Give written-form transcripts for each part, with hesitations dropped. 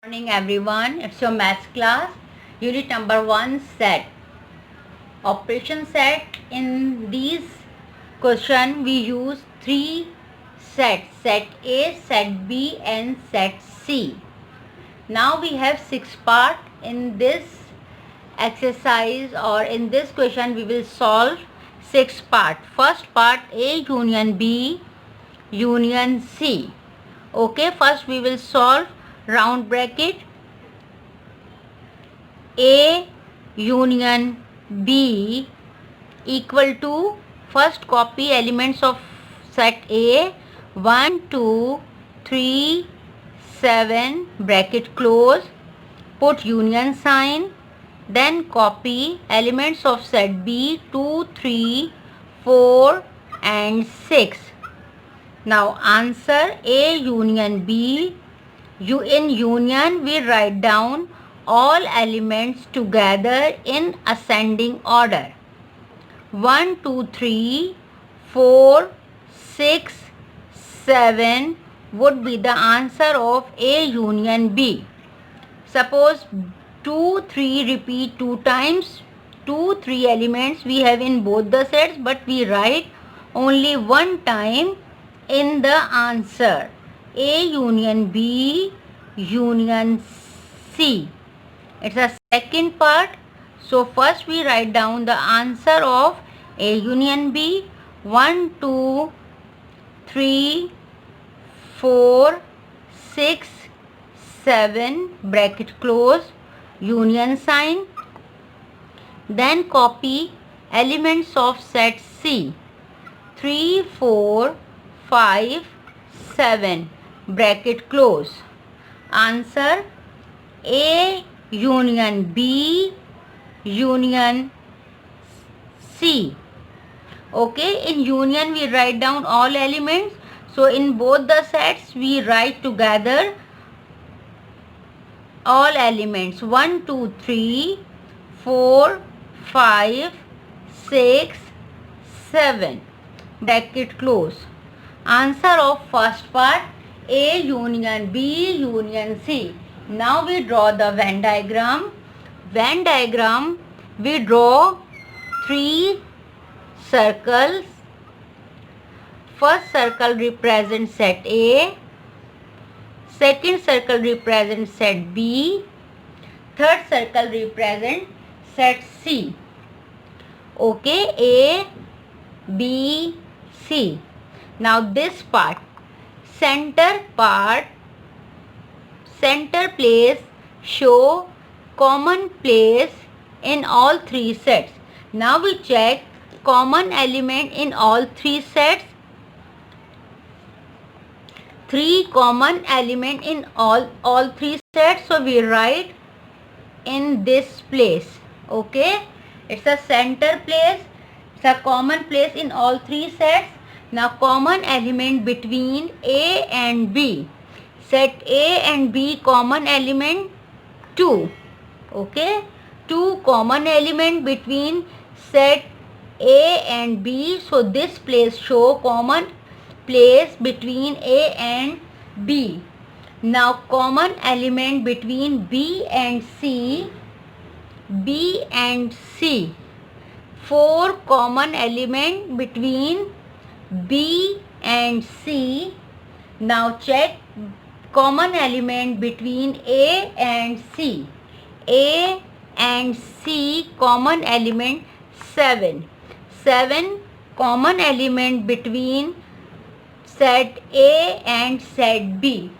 Morning everyone, it's your maths class, unit number 1, set. Operation set. In these question we use 3 sets, set A, set B and set C. Now we have 6 part. In this exercise or in this question we will solve 6 part. First part, A union B union C. Okay, first we will solve round bracket A union B equal to, first copy elements of set A, 1 2 3 7 bracket close, put union sign, then copy elements of set B 2 3 4 and 6. Now answer A union B. In union we write down all elements together in ascending order. 1 2 3 4 6 7 would be the answer of A union B. Suppose 2 3 repeat 2 times, 2 3 elements we have in both the sets, but we write only one time in the answer. A union B union C. It's a second part. So first we write down the answer of A union B. 1 2 3 4 6 7 bracket close, union sign, then copy elements of set C 3 4 5 7 bracket close. Answer A union B union C. Okay, in union we write down all elements. So in both the sets we write together all elements 1 2 3 4 5 6 7 bracket close. Answer of first part A union B union C. Now we draw the Venn diagram. Venn diagram, we draw 3 circles. First circle represents set A, second circle represents set B, third circle represents set C. Okay, A, B, C. Now this part, center place show common place in all 3 sets. Now we check common element in all 3 sets. 3 common element in all 3 sets. So we write in this place. Okay, it's a center place, it's a common place in all 3 sets. Now common element between A and B. Set A and B common element 2. Okay, 2 common element between set A and B. So this place show common place between A and B. Now common element between B and C. B and C. 4 common element between B and C. Now check common element between A and C. A and C common element 7. 7 common element between set A and set B.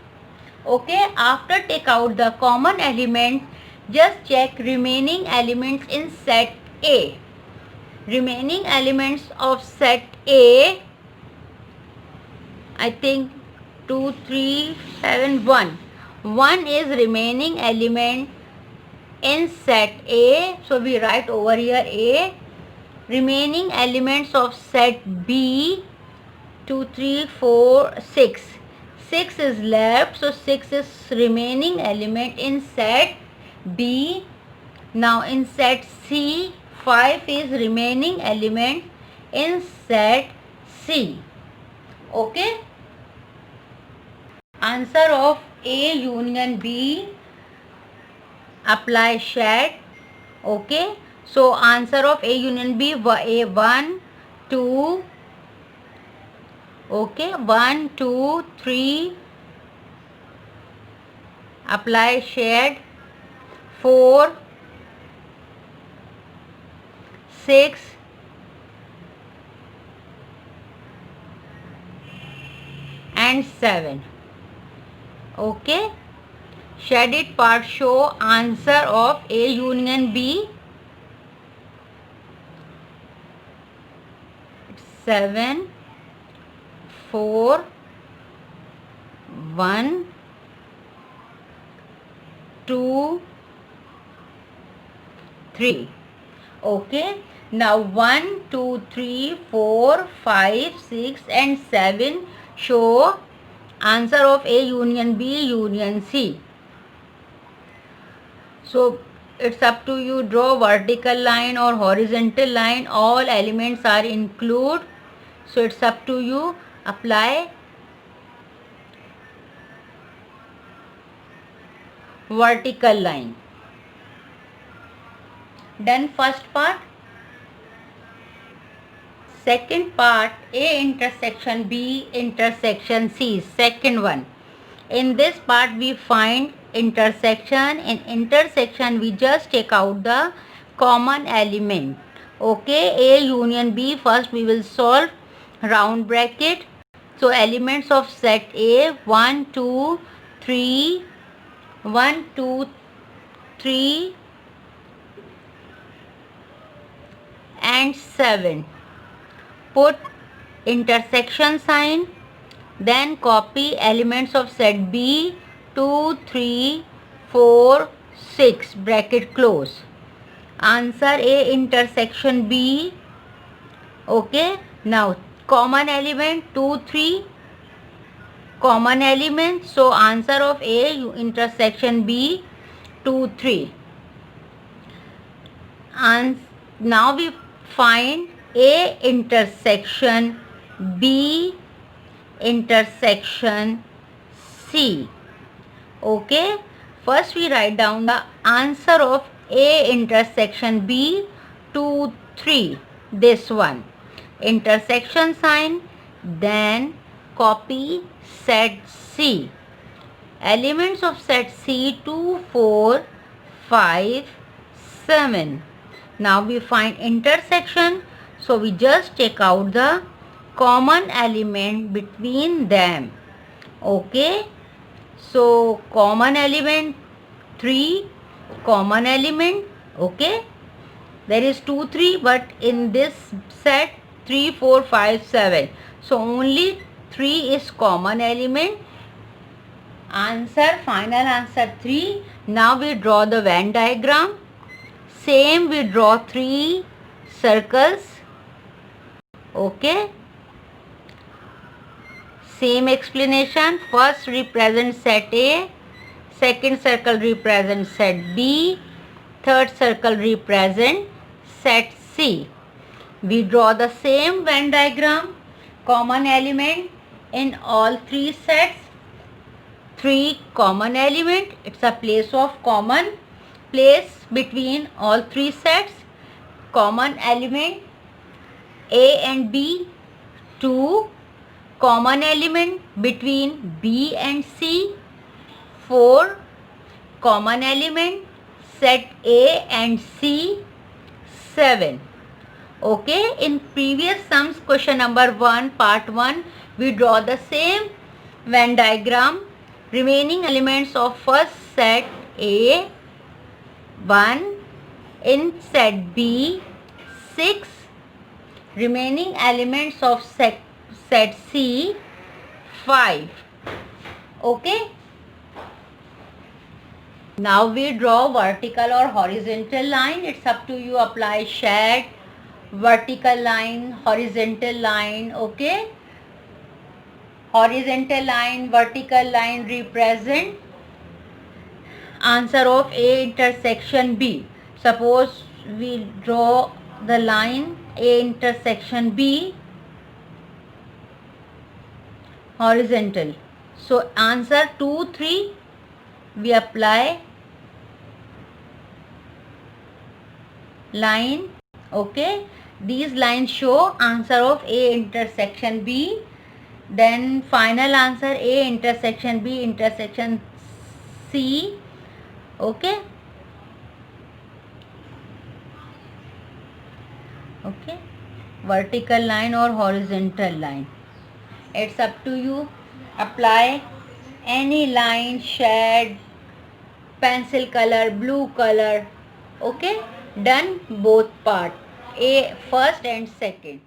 Okay, after take out the common elements, just check remaining elements in set A. Remaining elements of set A, I think 2 3 7 1. 1 is remaining element in set A. So we write over here A. Remaining elements of set B 2 3 4 6. 6 is left. So 6 is remaining element in set B. Now in set C 5 is remaining element in set C. Okay. Answer of A union B apply shade. Okay, so answer of A union B, A 1 2, okay, 1 2 3, apply shade, 4 6 and 7. Okay, shaded part show answer of A union B. 7 4 1 2 3. Okay, now 1 2 3 4 5 6 and 7 show answer of A union B union C. So it's up to you, draw vertical line or horizontal line, all elements are included, so it's up to you. Apply vertical line. Done first part. Second part, A intersection B intersection C, second one. In this part we find intersection. In intersection we just take out the common element. Okay, A union B, first we will solve round bracket. So elements of set A, 1 2 3, 1 2 3 and 7. Put intersection sign, then copy elements of set B, 2 3 4 6, bracket close. Answer A intersection B. Okay, now common element 2 3, common element, so answer of A intersection B 2 3. And now we find A intersection B intersection C. Okay, first we write down the answer of A intersection B 2 3, this one, intersection sign, then copy set C. Elements of set C 2 4 5 7. Now we find intersection, so we just take out the common element between them. Okay, so common element 3, common element, okay, there is 2 3, but in this set 3 4 5 7, so only 3 is common element. Answer, final answer 3. Now we draw the Venn diagram. Same, we draw 3 circles. Okay, same explanation. First represent set A, second circle represent set B, third circle represent set C. We draw the same Venn diagram. Common element in all 3 sets, 3 common element, it's a place of common place between all 3 sets. Common element A and B 2, common element between B and C 4, common element set A and C 7. Okay, in previous sums, question number 1, part 1, we draw the same Venn diagram. Remaining elements of first set A 1, in set B 6, remaining elements of set C 5. Okay, now we draw vertical or horizontal line. It's up to you. Apply shade, vertical line, horizontal line. Okay, horizontal line, vertical line represent answer of A intersection B. Suppose we draw the line A intersection B horizontal, so answer 2 3, we apply line. Okay, these lines show answer of A intersection B. Then final answer A intersection B intersection C. Okay. Okay, vertical line or horizontal line, it's up to you. Apply any line, shade, pencil color, blue color. Okay, done both part, A first and second.